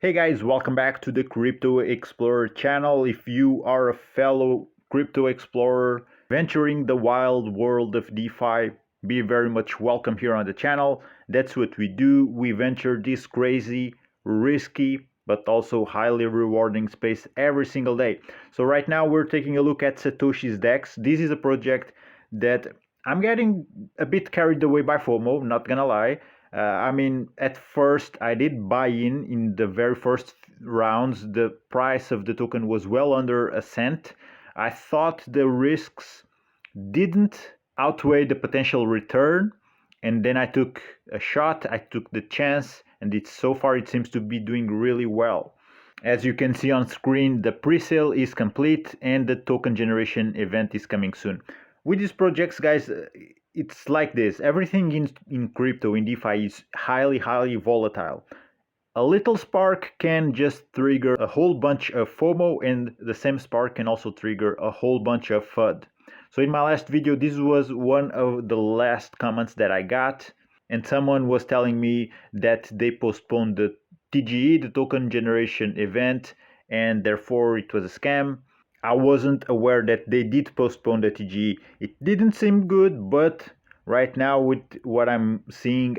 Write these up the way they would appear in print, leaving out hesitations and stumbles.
Hey guys, welcome back to the Crypto Explorer channel. If you are a fellow crypto explorer venturing the wild world of DeFi, be very much welcome here on the channel. That's what we do. We venture this crazy, risky, but also highly rewarding space every single day. So right now we're taking a look at Satoshi's DEX. This is a project that I'm getting a bit carried away by FOMO, not gonna lie. At first, I did buy in the very first rounds. The price of the token was well under a cent. I thought the risks didn't outweigh the potential return, and then I took a shot. I took the chance, and so far it seems to be doing really well. As you can see on screen, the pre-sale is complete and the token generation event is coming soon. With these projects, guys, it's like this. Everything in crypto, in DeFi, is highly volatile. A little spark can just trigger a whole bunch of FOMO, and the same spark can also trigger a whole bunch of FUD. So in my last video, this was one of the last comments that I got, and someone was telling me that they postponed the TGE, the token generation event, and therefore it was a scam. I wasn't aware that they did postpone the TGE. It didn't seem good, but right now with what I'm seeing,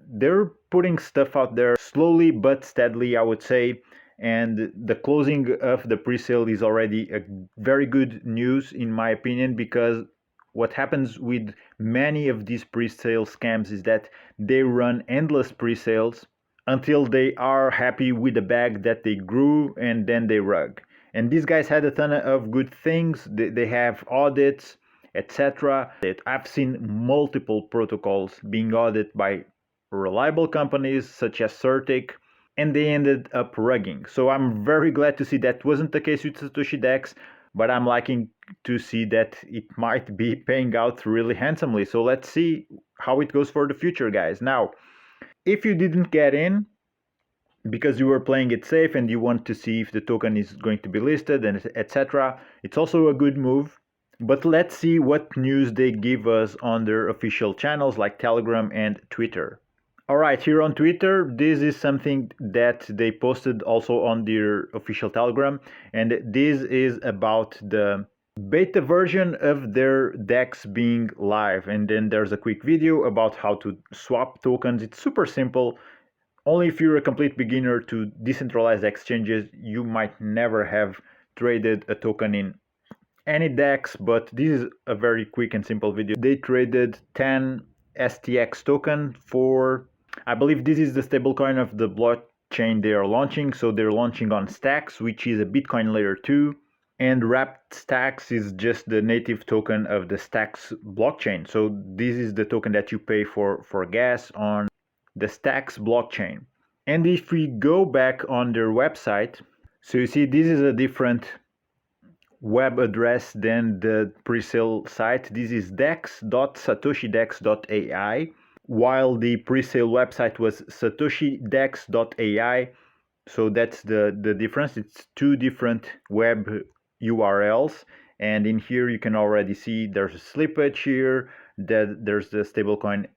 they're putting stuff out there slowly but steadily, I would say. And the closing of the pre-sale is already a very good news in my opinion, because what happens with many of these pre-sale scams is that they run endless pre-sales until they are happy with the bag that they grew, and then they rug. And these guys had a ton of good things. They have audits, etc. I've seen multiple protocols being audited by reliable companies such as Certic, and they ended up rugging. So I'm very glad to see that wasn't the case with Satoshi DEX, but I'm liking to see that it might be paying out really handsomely. So let's see how it goes for the future, guys. Now, if you didn't get in because you were playing it safe and you want to see if the token is going to be listed and etc., it's also a good move. But let's see what news they give us on their official channels like Telegram and Twitter. Alright, here on Twitter, this is something that they posted also on their official Telegram, and this is about the beta version of their DEX being live. And then there's a quick video about how to swap tokens. It's super simple. Only if you're a complete beginner to decentralized exchanges, you might never have traded a token in any DEX, but this is a very quick and simple video. They traded 10 STX token for, I believe this is the stablecoin of the blockchain they are launching. So they're launching on Stacks, which is a Bitcoin layer 2. And wrapped Stacks is just the native token of the Stacks blockchain. So this is the token that you pay for gas on the Stacks blockchain. And if we go back on their website, so you see this is a different web address than the pre-sale site. This is dex.satoshidex.ai, while the pre-sale website was satoshidex.ai. So that's the difference. It's two different web URLs, and in here you can already see there's a slippage here, that there's the stablecoin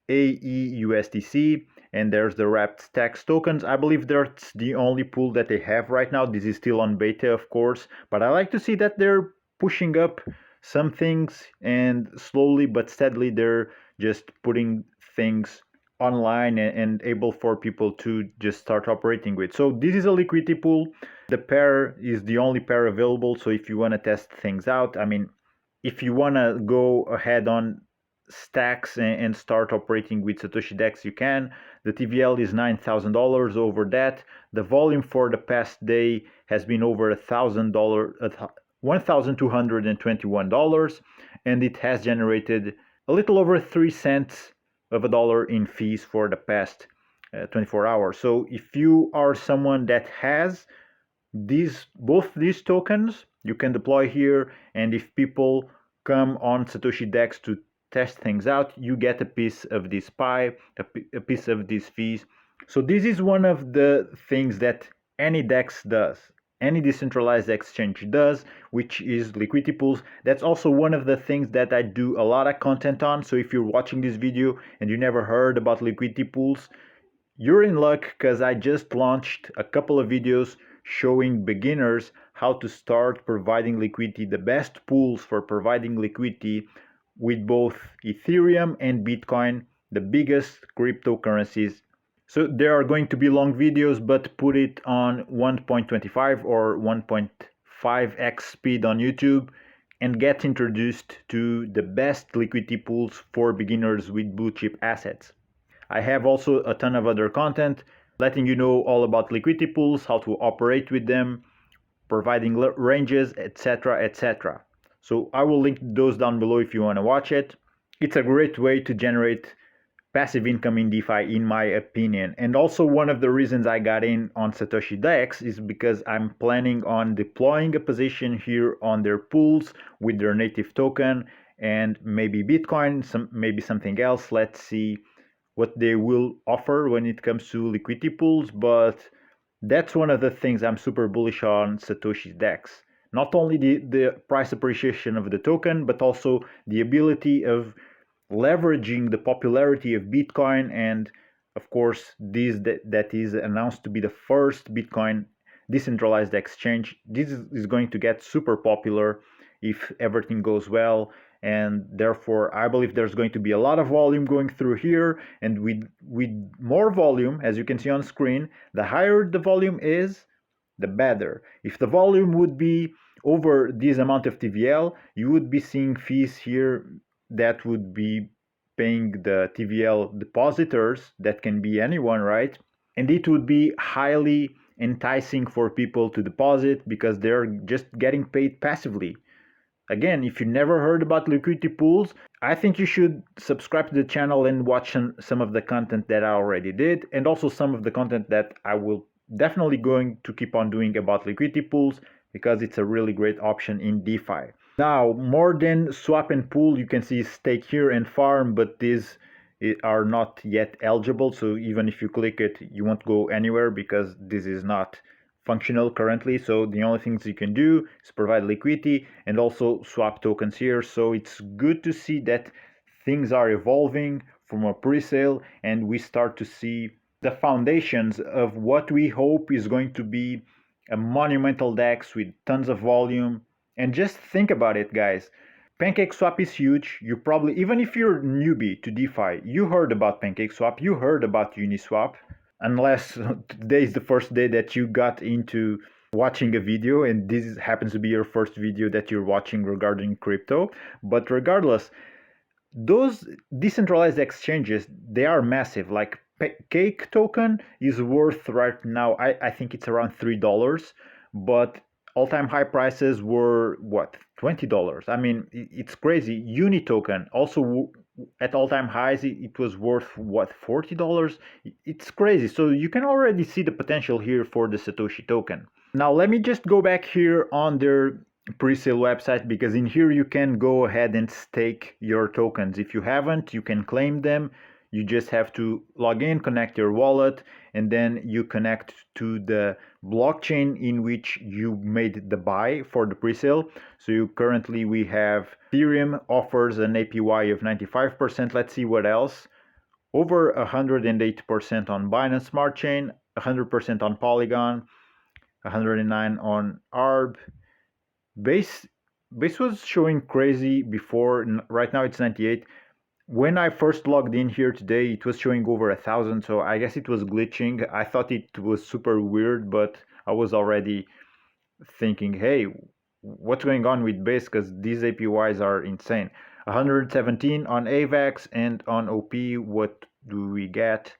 AEUSDC, and there's the wrapped Stacks tokens. I believe that's the only pool that they have right now. This is still on beta, of course, but I like to see that they're pushing up some things, and slowly but steadily they're just putting things online and able for people to just start operating with. So this is a liquidity pool. The pair is the only pair available, so if you want to test things out, if you want to go ahead on Stacks and start operating with Satoshi DEX, you can. The TVL is $9,000. Over that, the volume for the past day has been over $1,221, and it has generated a little over 3 cents of a dollar in fees for the past 24 hours. So if you are someone that has both these tokens, you can deploy here, and if people come on Satoshi DEX to test things out, you get a piece of this pie, a piece of these fees. So this is one of the things that any DEX does, any decentralized exchange does, which is liquidity pools. That's also one of the things that I do a lot of content on. So if you're watching this video and you never heard about liquidity pools, You're in luck because I just launched a couple of videos showing beginners how to start providing liquidity, the best pools for providing liquidity with both Ethereum and Bitcoin, the biggest cryptocurrencies. So there are going to be long videos, but put it on 1.25 or 1.5x speed on YouTube and get introduced to the best liquidity pools for beginners with blue chip assets. I have also a ton of other content letting you know all about liquidity pools, how to operate with them, providing ranges, etc., etc. So I will link those down below if you want to watch it. It's a great way to generate passive income in DeFi, in my opinion. And also one of the reasons I got in on Satoshi DEX is because I'm planning on deploying a position here on their pools with their native token and maybe Bitcoin, maybe something else. Let's see what they will offer when it comes to liquidity pools, but that's one of the things I'm super bullish on Satoshi DEX. Not only the price appreciation of the token, but also the ability of leveraging the popularity of Bitcoin, and of course that is announced to be the first Bitcoin decentralized exchange. This is going to get super popular if everything goes well, and therefore I believe there's going to be a lot of volume going through here, and with more volume, as you can see on screen, the higher the volume is, the better. If the volume would be over this amount of TVL, you would be seeing fees here that would be paying the TVL depositors, that can be anyone, right? And it would be highly enticing for people to deposit because they're just getting paid passively. Again, if you never heard about liquidity pools, I think you should subscribe to the channel and watch some of the content that I already did, and also some of the content that I will definitely going to keep on doing about liquidity pools, because it's a really great option in DeFi. Now, more than swap and pool, you can see stake here and farm, but these are not yet eligible. So even if you click it, you won't go anywhere because this is not functional currently. So the only things you can do is provide liquidity and also swap tokens here. So it's good to see that things are evolving from a pre-sale, and we start to see the foundations of what we hope is going to be a monumental DEX with tons of volume. And just think about it, guys. PancakeSwap is huge. You probably, even if you're newbie to DeFi, you heard about PancakeSwap, you heard about Uniswap, unless today is the first day that you got into watching a video and this happens to be your first video that you're watching regarding crypto. But regardless, those decentralized exchanges, they are massive. Like Cake token is worth right now, I think it's around $3, but all-time high prices were what, $20? I mean, it's crazy. Uni token also at all-time highs, it was worth what, $40? It's crazy. So you can already see the potential here for the Satoshi token. Now let me just go back here on their pre-sale website, because in here you can go ahead and stake your tokens. If you haven't, you can claim them. You just have to log in, connect your wallet, and then you connect to the blockchain in which you made the buy for the pre-sale. So currently we have Ethereum offers an APY of 95%. Let's see what else. Over 108% on Binance Smart Chain, 100% on Polygon, 109 on ARB. Base was showing crazy before. Right now it's 98. When I first logged in here today, it was showing over 1,000, so I guess it was glitching. I thought it was super weird, but I was already thinking, hey, what's going on with Base, because these APYs are insane. 117 on AVAX, and on OP, what do we get?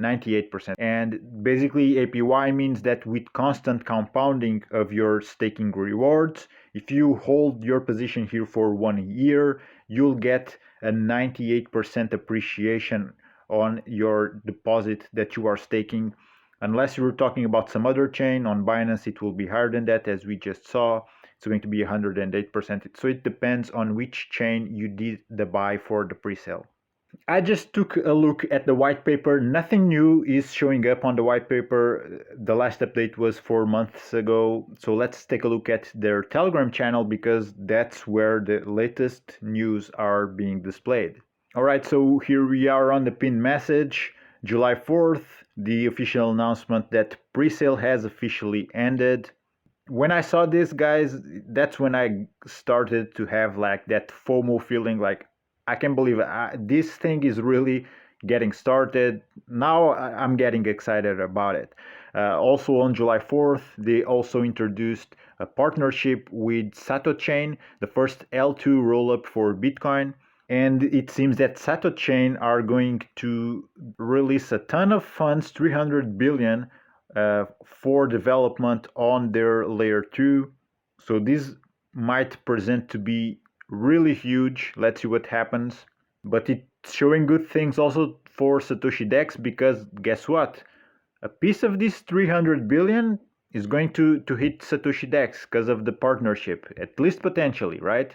98%. And basically APY means that with constant compounding of your staking rewards, if you hold your position here for 1 year, you'll get a 98% appreciation on your deposit that you are staking. Unless you're talking about some other chain, on Binance it will be higher than that, as we just saw. It's going to be 108%. So it depends on which chain you did the buy for the pre-sale. I just took a look at the white paper. Nothing new is showing up on the white paper. The last update was 4 months ago. So let's take a look at their Telegram channel, because that's where the latest news are being displayed. All right, so here we are on the pinned message, July 4th. the official announcement that pre-sale has officially ended. When I saw this, guys, that's when I started to have like that FOMO feeling, like I can't believe it. This thing is really getting started. Now I'm getting excited about it. Also on July 4th, they also introduced a partnership with SatoChain, the first L2 rollup for Bitcoin. And it seems that SatoChain are going to release a ton of funds, 300 billion, for development on their layer 2. So this might present to be really huge. Let's see what happens. But it's showing good things also for Satoshi DEX, because guess what? A piece of this 300 billion is going to hit Satoshi DEX because of the partnership, at least potentially, right?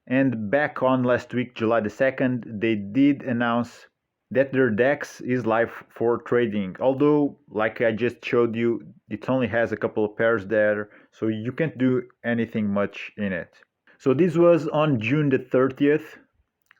And back on last week, July the 2nd, they did announce that their DEX is live for trading. Although, like I just showed you, it only has a couple of pairs there, so you can't do anything much in it. So this was on June the 30th,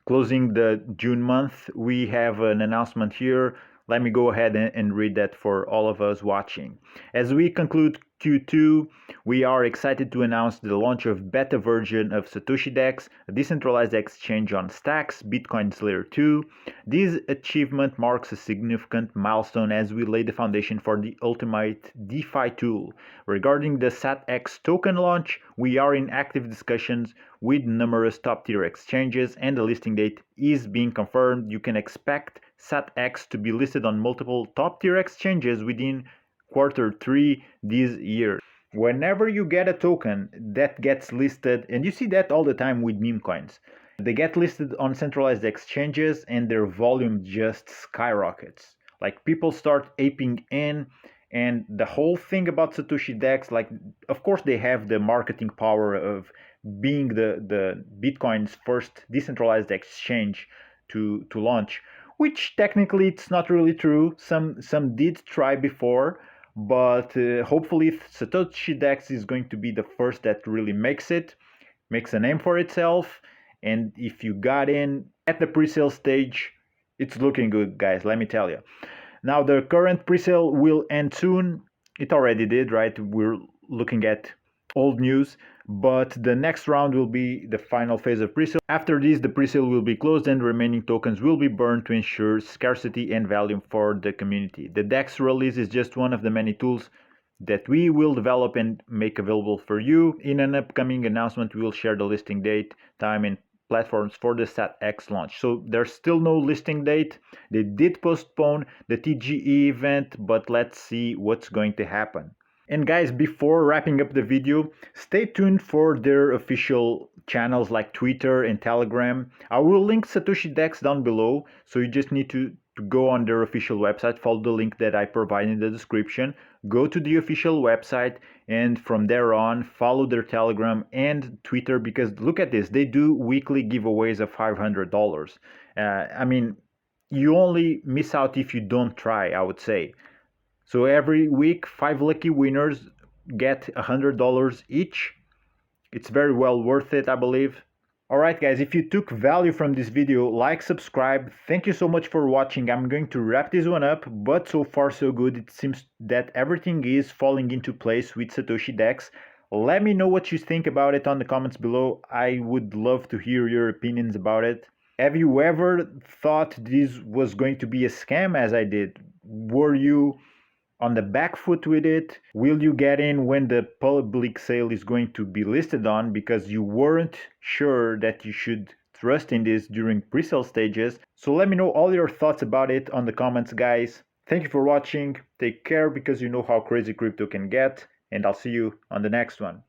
closing the June month. We have an announcement here. Let me go ahead and read that for all of us watching. As we conclude Q2, we are excited to announce the launch of beta version of Satoshi DEX, a decentralized exchange on Stacks, Bitcoin's Layer 2. This achievement marks a significant milestone as we lay the foundation for the ultimate DeFi tool. Regarding the SatX token launch, we are in active discussions with numerous top-tier exchanges, and the listing date is being confirmed. You can expect SatX to be listed on multiple top-tier exchanges within Q3 this year. Whenever you get a token that gets listed, and you see that all the time with meme coins, they get listed on centralized exchanges and their volume just skyrockets. Like, people start aping in, and the whole thing about Satoshi DEX, like, of course they have the marketing power of being the Bitcoin's first decentralized exchange to launch, which technically it's not really true. Some did try before, but hopefully Satoshi DEX is going to be the first that really makes a name for itself. And if you got in at the pre-sale stage, it's looking good, guys, let me tell you. Now, the current pre-sale will end soon. It already did, right? We're looking at old news, but the next round will be the final phase of pre-sale. After this, the pre-sale will be closed and remaining tokens will be burned to ensure scarcity and value for the community. The DEX release is just one of the many tools that we will develop and make available for you. In an upcoming announcement, we will share the listing date, time, and platforms for the SatX launch. So there's still no listing date. They did postpone the TGE event, but let's see what's going to happen. And guys, before wrapping up the video, stay tuned for their official channels like Twitter and Telegram. I will link Satoshi DEX down below, so you just need to go on their official website, follow the link that I provide in the description, go to the official website, and from there on follow their Telegram and Twitter, because look at this, they do weekly giveaways of $500. I mean, you only miss out if you don't try, I would say. So every week 5 lucky winners get $100 each. It's very well worth it, I believe. Alright guys, if you took value from this video, like, subscribe. Thank you so much for watching. I'm going to wrap this one up, but so far so good. It seems that everything is falling into place with Satoshi DEX. Let me know what you think about it on the comments below. I would love to hear your opinions about it. Have you ever thought this was going to be a scam as I did? Were you on the back foot with it? Will you get in when the public sale is going to be listed on because you weren't sure that you should trust in this during pre-sale stages? So let me know all your thoughts about it on the comments, guys. Thank you for watching. Take care, because you know how crazy crypto can get, and I'll see you on the next one.